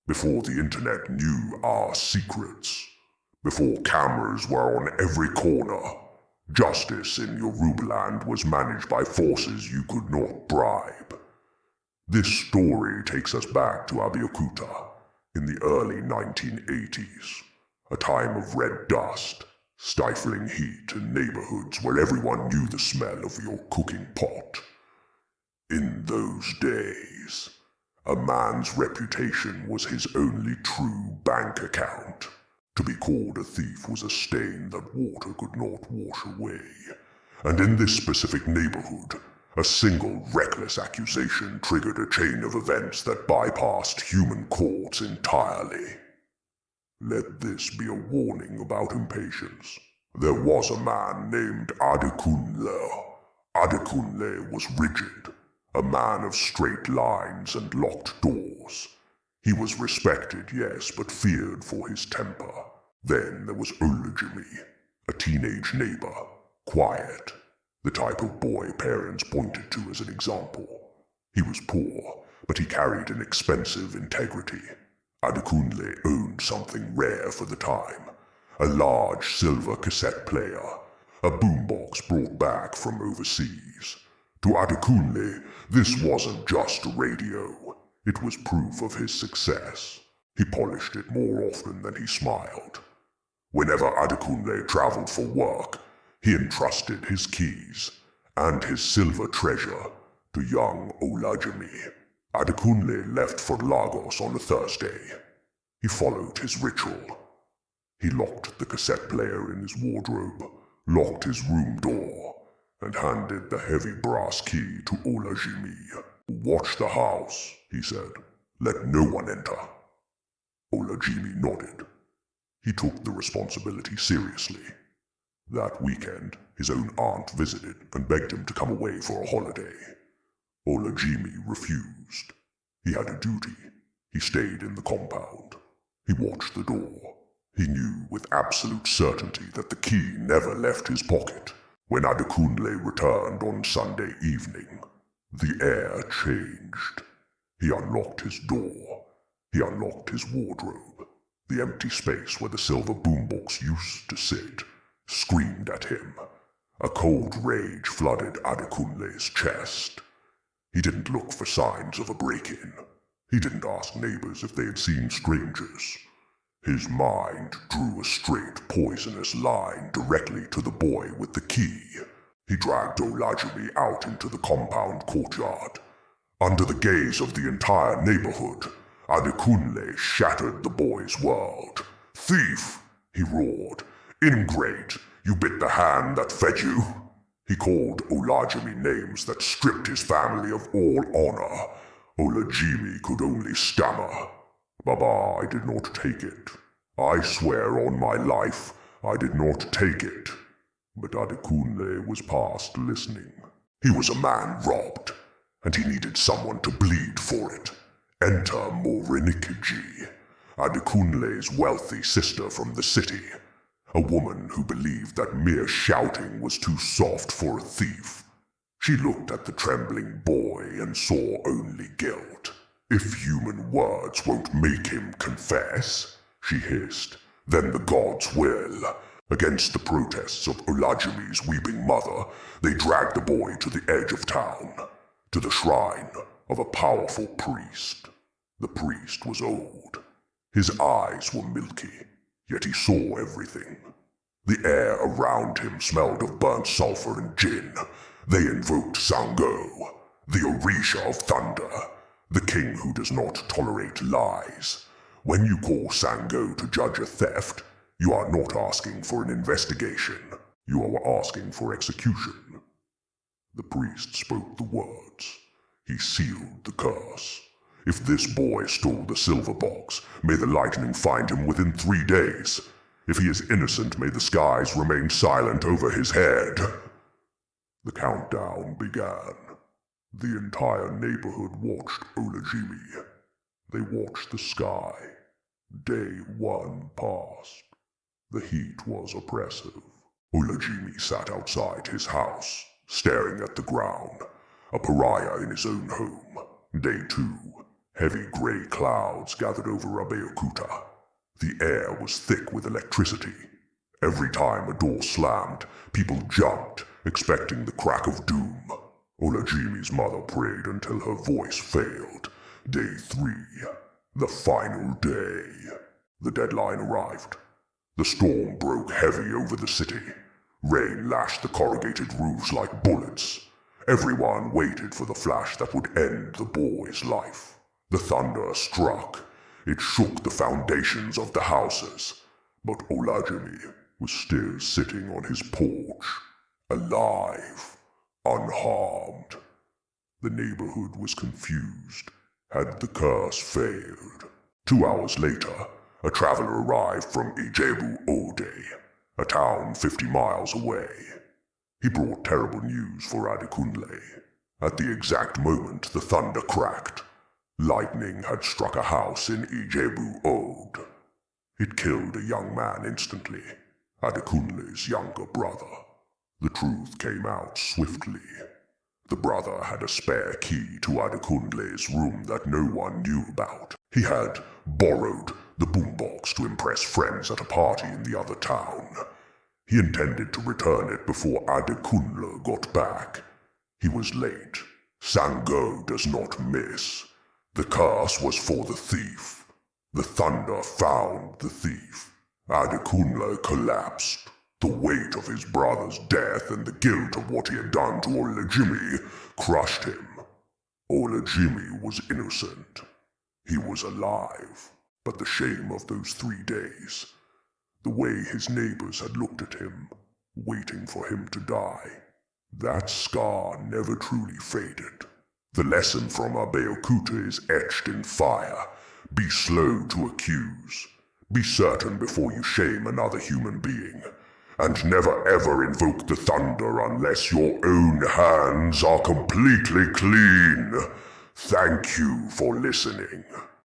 before the internet knew our secrets, before cameras were on every corner, justice in Yoruba land was managed by forces you could not bribe. This story takes us back to Abeokuta in the early 1980s, a time of red dust, stifling heat in neighborhoods where everyone knew the smell of your cooking pot. In those days, a man's reputation was his only true bank account. To be called a thief was a stain that water could not wash away. And in this specific neighborhood, a single reckless accusation triggered a chain of events that bypassed human courts entirely. Let this be a warning about impatience. There was a man named Adekunle. Adekunle was rigid, a man of straight lines and locked doors. He was respected, yes, but feared for his temper. Then there was Olajimi, a teenage neighbor, quiet, the type of boy parents pointed to as an example. He was poor, but he carried an expensive integrity. Adekunle owned something rare for the time, a large silver cassette player, a boombox brought back from overseas. To Adekunle, this wasn't just a radio. It was proof of his success. He polished it more often than he smiled. Whenever Adekunle traveled for work, he entrusted his keys and his silver treasure to young Olajimi. Adekunle left for Lagos on a Thursday. He followed his ritual. He locked the cassette player in his wardrobe, locked his room door, and handed the heavy brass key to Olajimi. "Watch the house," he said. "Let no one enter." Olajimi nodded. He took the responsibility seriously. That weekend, his own aunt visited and begged him to come away for a holiday. Olajimi refused. He had a duty. He stayed in the compound. He watched the door. He knew with absolute certainty that the key never left his pocket. When Adekunle returned on Sunday evening, the air changed. He unlocked his door. He unlocked his wardrobe. The empty space where the silver boombox used to sit screamed at him. A cold rage flooded Adekunle's chest. He didn't look for signs of a break-in. He didn't ask neighbors if they had seen strangers. His mind drew a straight, poisonous line directly to the boy with the key. He dragged Olajimi out into the compound courtyard. Under the gaze of the entire neighborhood, Adekunle shattered the boy's world. "Thief!" he roared. "Ingrate! You bit the hand that fed you!" He called Olajimi names that stripped his family of all honor. Olajimi could only stammer. "Baba, I did not take it. I swear on my life, I did not take it." But Adekunle was past listening. He was a man robbed, and he needed someone to bleed for it. Enter Morinikeji, Adekunle's wealthy sister from the city, a woman who believed that mere shouting was too soft for a thief. She looked at the trembling boy and saw only guilt. "If human words won't make him confess," she hissed, "then the gods will." Against the protests of Olajimi's weeping mother, they dragged the boy to the edge of town, to the shrine of a powerful priest. The priest was old. His eyes were milky, yet he saw everything. The air around him smelled of burnt sulfur and gin. They invoked Ṣàngó, the Orisha of thunder, the king who does not tolerate lies. When you call Ṣàngó to judge a theft, you are not asking for an investigation. You are asking for execution. The priest spoke the words. He sealed the curse. "If this boy stole the silver box, may the lightning find him within 3 days. If he is innocent, may the skies remain silent over his head." The countdown began. The entire neighborhood watched Olajimi. They watched the sky. Day 1 passed. The heat was oppressive. Olajimi sat outside his house, staring at the ground, a pariah in his own home. Day 2. Heavy grey clouds gathered over Abeokuta. The air was thick with electricity. Every time a door slammed, people jumped, expecting the crack of doom. Olajimi's mother prayed until her voice failed. Day 3. The final day. The deadline arrived. The storm broke heavy over the city. Rain lashed the corrugated roofs like bullets. Everyone waited for the flash that would end the boy's life. The thunder struck. It shook the foundations of the houses. But Olajimi was still sitting on his porch, alive, unharmed. The neighborhood was confused. Had the curse failed? 2 hours later, a traveler arrived from Ijebu, a town 50 miles away. He brought terrible news for Adekunle. At the exact moment the thunder cracked, lightning had struck a house in Ijebu. It killed a young man instantly, Adekunle's younger brother. The truth came out swiftly. The brother had a spare key to Adekunle's room that no one knew about. He had borrowed the boombox to impress friends at a party in the other town. He intended to return it before Adekunle got back. He was late. Ṣàngó does not miss. The curse was for the thief. The thunder found the thief. Adekunle collapsed. The weight of his brother's death and the guilt of what he had done to Olajimi crushed him. Olajimi was innocent. He was alive. But the shame of those 3 days, the way his neighbors had looked at him, waiting for him to die, that scar never truly faded. The lesson from Abeokuta is etched in fire. Be slow to accuse. Be certain before you shame another human being. And never ever invoke the thunder unless your own hands are completely clean. Thank you for listening.